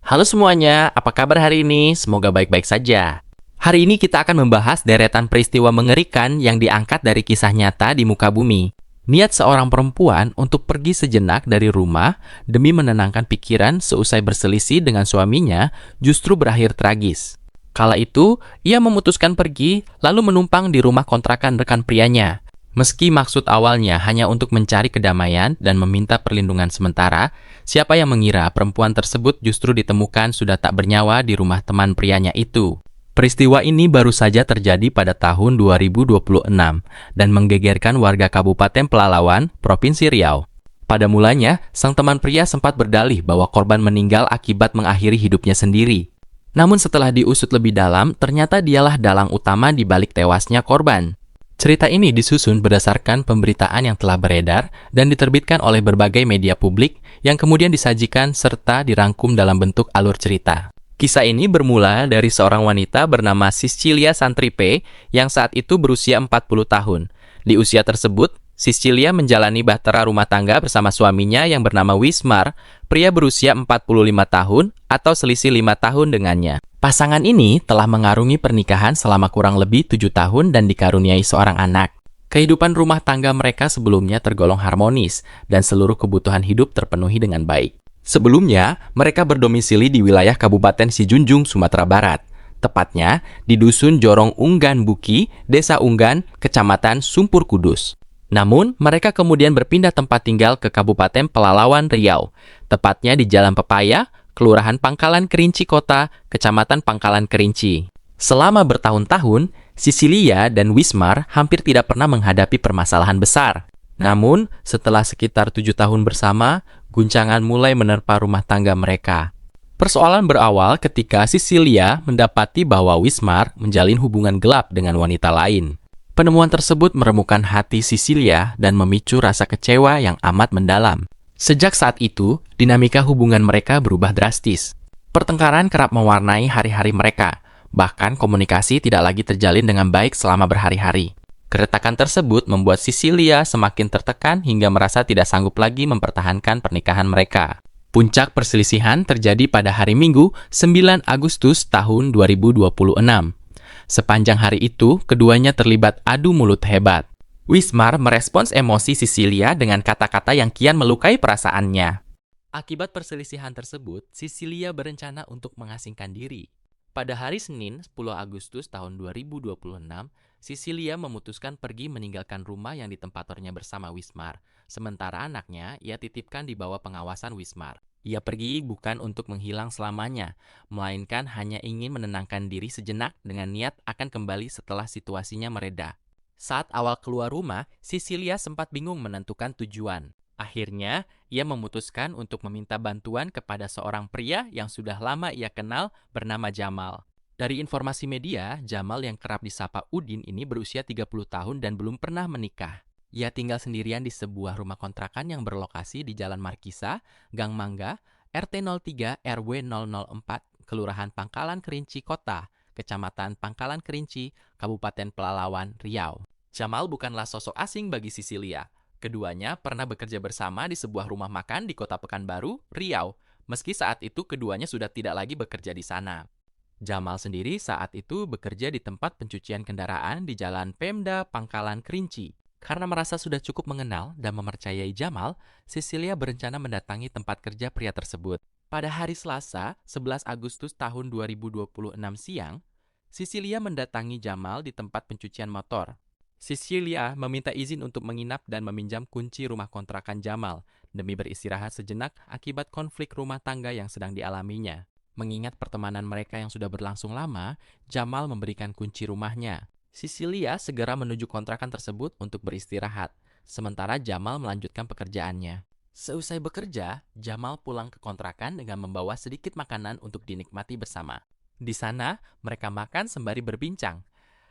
Halo semuanya, apa kabar hari ini? Semoga baik-baik saja. Hari ini kita akan membahas deretan peristiwa mengerikan yang diangkat dari kisah nyata di muka bumi. Niat seorang perempuan untuk pergi sejenak dari rumah demi menenangkan pikiran seusai berselisih dengan suaminya justru berakhir tragis. Kala itu, ia memutuskan pergi lalu menumpang di rumah kontrakan rekan prianya. Meski maksud awalnya hanya untuk mencari kedamaian dan meminta perlindungan sementara, siapa yang mengira perempuan tersebut justru ditemukan sudah tak bernyawa di rumah teman prianya itu. Peristiwa ini baru saja terjadi pada tahun 2026 dan menggegerkan warga Kabupaten Pelalawan, Provinsi Riau. Pada mulanya, sang teman pria sempat berdalih bahwa korban meninggal akibat mengakhiri hidupnya sendiri. Namun setelah diusut lebih dalam, ternyata dialah dalang utama di balik tewasnya korban. Cerita ini disusun berdasarkan pemberitaan yang telah beredar dan diterbitkan oleh berbagai media publik yang kemudian disajikan serta dirangkum dalam bentuk alur cerita. Kisah ini bermula dari seorang wanita bernama Sicilia Santripe yang saat itu berusia 40 tahun. Di usia tersebut, Sicilia menjalani bahtera rumah tangga bersama suaminya yang bernama Wismar, pria berusia 45 tahun atau selisih 5 tahun dengannya. Pasangan ini telah mengarungi pernikahan selama kurang lebih 7 tahun dan dikaruniai seorang anak. Kehidupan rumah tangga mereka sebelumnya tergolong harmonis dan seluruh kebutuhan hidup terpenuhi dengan baik. Sebelumnya, mereka berdomisili di wilayah Kabupaten Sijunjung, Sumatera Barat. Tepatnya di Dusun Jorong Unggan Buki, Desa Unggan, Kecamatan Sumpur Kudus. Namun, mereka kemudian berpindah tempat tinggal ke Kabupaten Pelalawan, Riau. Tepatnya di Jalan Pepaya, Kelurahan Pangkalan Kerinci Kota, Kecamatan Pangkalan Kerinci. Selama bertahun-tahun, Sicilia dan Wismar hampir tidak pernah menghadapi permasalahan besar. Namun, setelah sekitar 7 tahun bersama, guncangan mulai menerpa rumah tangga mereka. Persoalan berawal ketika Sicilia mendapati bahwa Wismar menjalin hubungan gelap dengan wanita lain. Penemuan tersebut meremukkan hati Sicilia dan memicu rasa kecewa yang amat mendalam. Sejak saat itu, dinamika hubungan mereka berubah drastis. Pertengkaran kerap mewarnai hari-hari mereka, bahkan komunikasi tidak lagi terjalin dengan baik selama berhari-hari. Keretakan tersebut membuat Sicilia semakin tertekan hingga merasa tidak sanggup lagi mempertahankan pernikahan mereka. Puncak perselisihan terjadi pada hari Minggu, 9 Agustus tahun 2026. Sepanjang hari itu, keduanya terlibat adu mulut hebat. Wismar merespons emosi Sicilia dengan kata-kata yang kian melukai perasaannya. Akibat perselisihan tersebut, Sicilia berencana untuk mengasingkan diri. Pada hari Senin, 10 Agustus tahun 2026, Sicilia memutuskan pergi meninggalkan rumah yang ditempatornya bersama Wismar. Sementara anaknya, ia titipkan di bawah pengawasan Wismar. Ia pergi bukan untuk menghilang selamanya, melainkan hanya ingin menenangkan diri sejenak dengan niat akan kembali setelah situasinya mereda. Saat awal keluar rumah, Sicilia sempat bingung menentukan tujuan. Akhirnya, ia memutuskan untuk meminta bantuan kepada seorang pria yang sudah lama ia kenal bernama Jamal. Dari informasi media, Jamal yang kerap disapa Udin ini berusia 30 tahun dan belum pernah menikah. Ia tinggal sendirian di sebuah rumah kontrakan yang berlokasi di Jalan Markisa, Gang Mangga, RT 03 RW 004, Kelurahan Pangkalan Kerinci Kota, Kecamatan Pangkalan Kerinci, Kabupaten Pelalawan, Riau. Jamal bukanlah sosok asing bagi Sicilia. Keduanya pernah bekerja bersama di sebuah rumah makan di Kota Pekanbaru, Riau, meski saat itu keduanya sudah tidak lagi bekerja di sana. Jamal sendiri saat itu bekerja di tempat pencucian kendaraan di Jalan Pemda Pangkalan Kerinci. Karena merasa sudah cukup mengenal dan mempercayai Jamal, Sicilia berencana mendatangi tempat kerja pria tersebut. Pada hari Selasa, 11 Agustus tahun 2026 siang, Sicilia mendatangi Jamal di tempat pencucian motor. Sicilia meminta izin untuk menginap dan meminjam kunci rumah kontrakan Jamal demi beristirahat sejenak akibat konflik rumah tangga yang sedang dialaminya. Mengingat pertemanan mereka yang sudah berlangsung lama, Jamal memberikan kunci rumahnya. Sicilia segera menuju kontrakan tersebut untuk beristirahat, sementara Jamal melanjutkan pekerjaannya. Seusai bekerja, Jamal pulang ke kontrakan dengan membawa sedikit makanan untuk dinikmati bersama. Di sana, mereka makan sembari berbincang.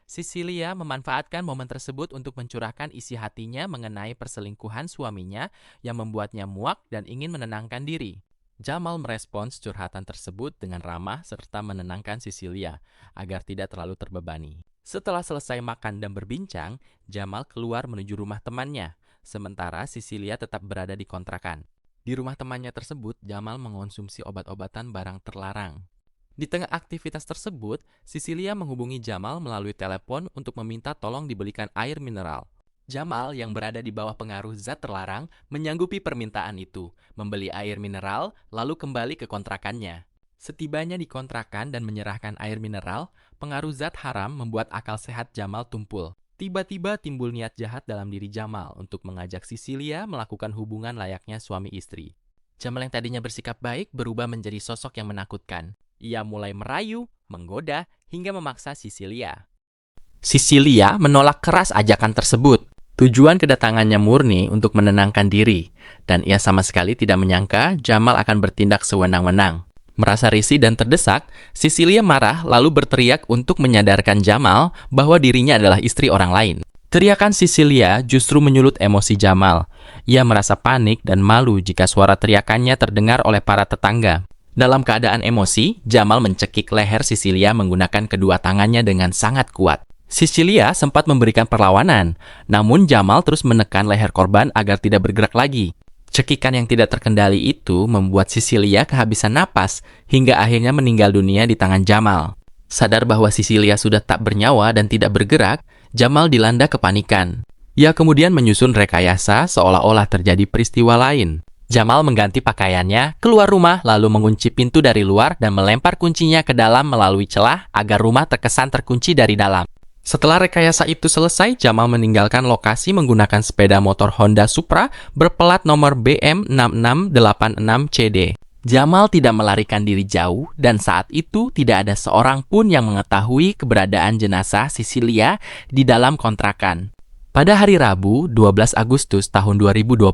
Sicilia memanfaatkan momen tersebut untuk mencurahkan isi hatinya mengenai perselingkuhan suaminya yang membuatnya muak dan ingin menenangkan diri. Jamal merespons curhatan tersebut dengan ramah serta menenangkan Sicilia agar tidak terlalu terbebani. Setelah selesai makan dan berbincang, Jamal keluar menuju rumah temannya, sementara Sicilia tetap berada di kontrakan. Di rumah temannya tersebut, Jamal mengonsumsi obat-obatan barang terlarang. Di tengah aktivitas tersebut, Cecilia menghubungi Jamal melalui telepon untuk meminta tolong dibelikan air mineral. Jamal yang berada di bawah pengaruh zat terlarang menyanggupi permintaan itu, membeli air mineral, lalu kembali ke kontrakannya. Setibanya di kontrakan dan menyerahkan air mineral, pengaruh zat haram membuat akal sehat Jamal tumpul. Tiba-tiba timbul niat jahat dalam diri Jamal untuk mengajak Cecilia melakukan hubungan layaknya suami istri. Jamal yang tadinya bersikap baik berubah menjadi sosok yang menakutkan. Ia mulai merayu, menggoda, hingga memaksa Cecilia. Cecilia menolak keras ajakan tersebut. Tujuan kedatangannya murni untuk menenangkan diri, dan ia sama sekali tidak menyangka Jamal akan bertindak sewenang-wenang. Merasa risih dan terdesak, Cecilia marah lalu berteriak untuk menyadarkan Jamal bahwa dirinya adalah istri orang lain. Teriakan Cecilia justru menyulut emosi Jamal. Ia merasa panik dan malu jika suara teriakannya terdengar oleh para tetangga. Dalam keadaan emosi, Jamal mencekik leher Cecilia menggunakan kedua tangannya dengan sangat kuat. Cecilia sempat memberikan perlawanan, namun Jamal terus menekan leher korban agar tidak bergerak lagi. Cekikan yang tidak terkendali itu membuat Cecilia kehabisan napas hingga akhirnya meninggal dunia di tangan Jamal. Sadar bahwa Cecilia sudah tak bernyawa dan tidak bergerak, Jamal dilanda kepanikan. Ia kemudian menyusun rekayasa seolah-olah terjadi peristiwa lain. Jamal mengganti pakaiannya, keluar rumah, lalu mengunci pintu dari luar dan melempar kuncinya ke dalam melalui celah agar rumah terkesan terkunci dari dalam. Setelah rekayasa itu selesai, Jamal meninggalkan lokasi menggunakan sepeda motor Honda Supra berplat nomor BM6686CD. Jamal tidak melarikan diri jauh dan saat itu tidak ada seorang pun yang mengetahui keberadaan jenazah Cecilia di dalam kontrakan. Pada hari Rabu, 12 Agustus tahun 2026,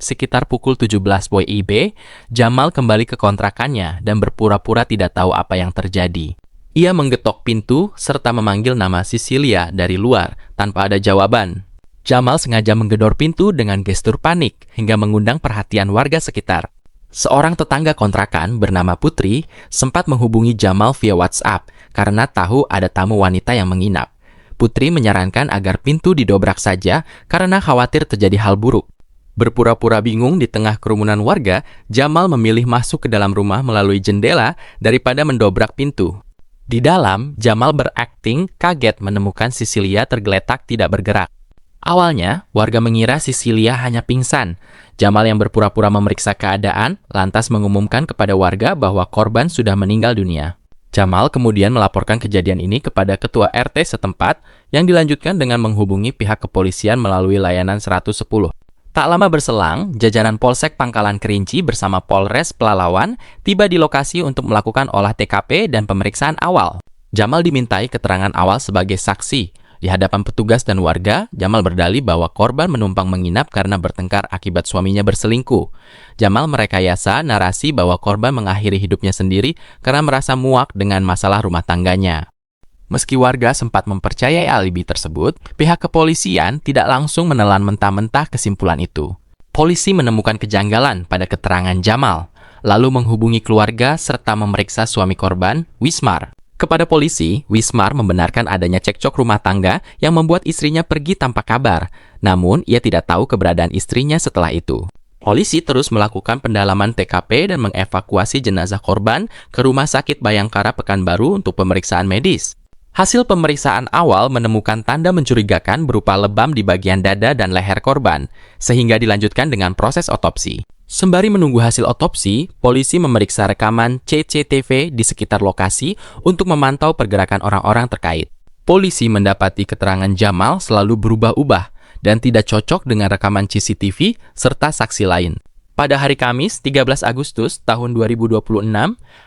sekitar pukul 17 WIB, Jamal kembali ke kontrakannya dan berpura-pura tidak tahu apa yang terjadi. Ia menggetok pintu serta memanggil nama Cecilia dari luar tanpa ada jawaban. Jamal sengaja menggedor pintu dengan gestur panik hingga mengundang perhatian warga sekitar. Seorang tetangga kontrakan bernama Putri sempat menghubungi Jamal via WhatsApp karena tahu ada tamu wanita yang menginap. Putri menyarankan agar pintu didobrak saja karena khawatir terjadi hal buruk. Berpura-pura bingung di tengah kerumunan warga, Jamal memilih masuk ke dalam rumah melalui jendela daripada mendobrak pintu. Di dalam, Jamal berakting kaget menemukan Cecilia tergeletak tidak bergerak. Awalnya, warga mengira Cecilia hanya pingsan. Jamal yang berpura-pura memeriksa keadaan, lantas mengumumkan kepada warga bahwa korban sudah meninggal dunia. Jamal kemudian melaporkan kejadian ini kepada ketua RT setempat yang dilanjutkan dengan menghubungi pihak kepolisian melalui layanan 110. Tak lama berselang, jajaran Polsek Pangkalan Kerinci bersama Polres Pelalawan tiba di lokasi untuk melakukan olah TKP dan pemeriksaan awal. Jamal dimintai keterangan awal sebagai saksi. Di hadapan petugas dan warga, Jamal berdalih bahwa korban menumpang menginap karena bertengkar akibat suaminya berselingkuh. Jamal merekayasa narasi bahwa korban mengakhiri hidupnya sendiri karena merasa muak dengan masalah rumah tangganya. Meski warga sempat mempercayai alibi tersebut, pihak kepolisian tidak langsung menelan mentah-mentah kesimpulan itu. Polisi menemukan kejanggalan pada keterangan Jamal, lalu menghubungi keluarga serta memeriksa suami korban, Wismar. Kepada polisi, Wismar membenarkan adanya cekcok rumah tangga yang membuat istrinya pergi tanpa kabar, namun ia tidak tahu keberadaan istrinya setelah itu. Polisi terus melakukan pendalaman TKP dan mengevakuasi jenazah korban ke Rumah Sakit Bayangkara Pekanbaru untuk pemeriksaan medis. Hasil pemeriksaan awal menemukan tanda mencurigakan berupa lebam di bagian dada dan leher korban, sehingga dilanjutkan dengan proses otopsi. Sembari menunggu hasil otopsi, polisi memeriksa rekaman CCTV di sekitar lokasi untuk memantau pergerakan orang-orang terkait. Polisi mendapati keterangan Jamal selalu berubah-ubah dan tidak cocok dengan rekaman CCTV serta saksi lain. Pada hari Kamis, 13 Agustus tahun 2026,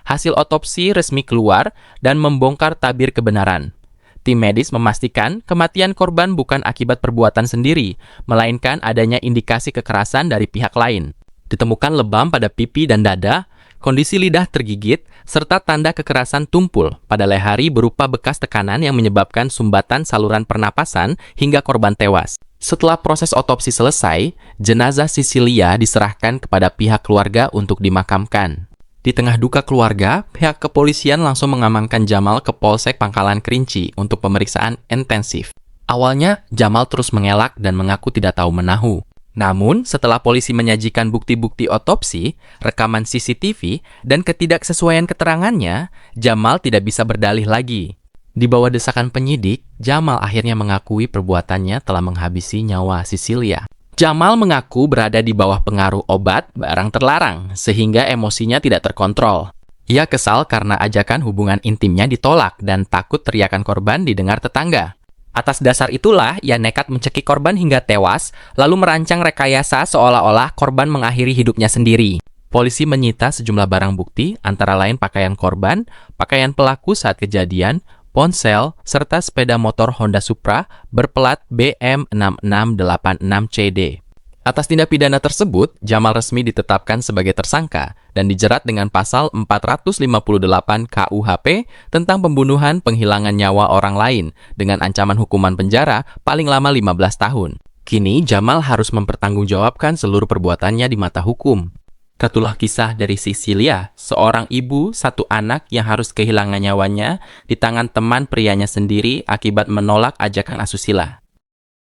hasil otopsi resmi keluar dan membongkar tabir kebenaran. Tim medis memastikan kematian korban bukan akibat perbuatan sendiri, melainkan adanya indikasi kekerasan dari pihak lain. Ditemukan lebam pada pipi dan dada, kondisi lidah tergigit, serta tanda kekerasan tumpul pada lehari berupa bekas tekanan yang menyebabkan sumbatan saluran pernapasan hingga korban tewas. Setelah proses otopsi selesai, jenazah Cecilia diserahkan kepada pihak keluarga untuk dimakamkan. Di tengah duka keluarga, pihak kepolisian langsung mengamankan Jamal ke Polsek Pangkalan Kerinci untuk pemeriksaan intensif. Awalnya, Jamal terus mengelak dan mengaku tidak tahu menahu. Namun, setelah polisi menyajikan bukti-bukti otopsi, rekaman CCTV, dan ketidaksesuaian keterangannya, Jamal tidak bisa berdalih lagi. Di bawah desakan penyidik, Jamal akhirnya mengakui perbuatannya telah menghabisi nyawa Cecilia. Jamal mengaku berada di bawah pengaruh obat barang terlarang, sehingga emosinya tidak terkontrol. Ia kesal karena ajakan hubungan intimnya ditolak dan takut teriakan korban didengar tetangga. Atas dasar itulah, ia nekat mencekik korban hingga tewas, lalu merancang rekayasa seolah-olah korban mengakhiri hidupnya sendiri. Polisi menyita sejumlah barang bukti, antara lain pakaian korban, pakaian pelaku saat kejadian, ponsel, serta sepeda motor Honda Supra berplat BM6686CD. Atas tindak pidana tersebut, Jamal resmi ditetapkan sebagai tersangka dan dijerat dengan pasal 458 KUHP tentang pembunuhan penghilangan nyawa orang lain dengan ancaman hukuman penjara paling lama 15 tahun. Kini, Jamal harus mempertanggungjawabkan seluruh perbuatannya di mata hukum. Itulah kisah dari Cecilia, seorang ibu satu anak yang harus kehilangan nyawanya di tangan teman prianya sendiri akibat menolak ajakan asusila.